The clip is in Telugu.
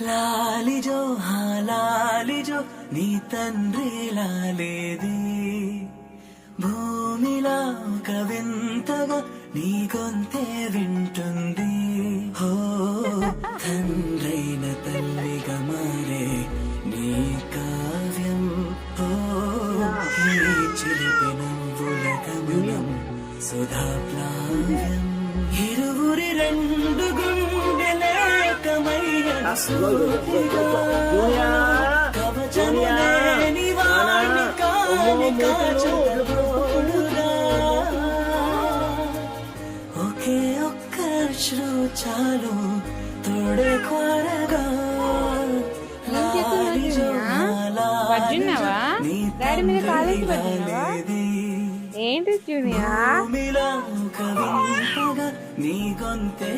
లాలిజో లాలిజో నీ తండ్రి లాలేది భూమిలా ఒక వింతగా నీ గొంతే వింటుంది హో తండ్రైన తల్లిగా మారే నీ కావ్యం హో ఈ చిలిపి నవ్వుల గమనం సుధా ప్లావ్యం ఇరువురి రెండు గుండెలే కవచములేని వాణి కాని కాచతోడుగా ఒకే ఒక్క శ్రు చాలు తోడే కోరగా డాడీ మీద కాలేజీ పడుతున్నావా ఏంటి జూనియర్ నీ గొంతే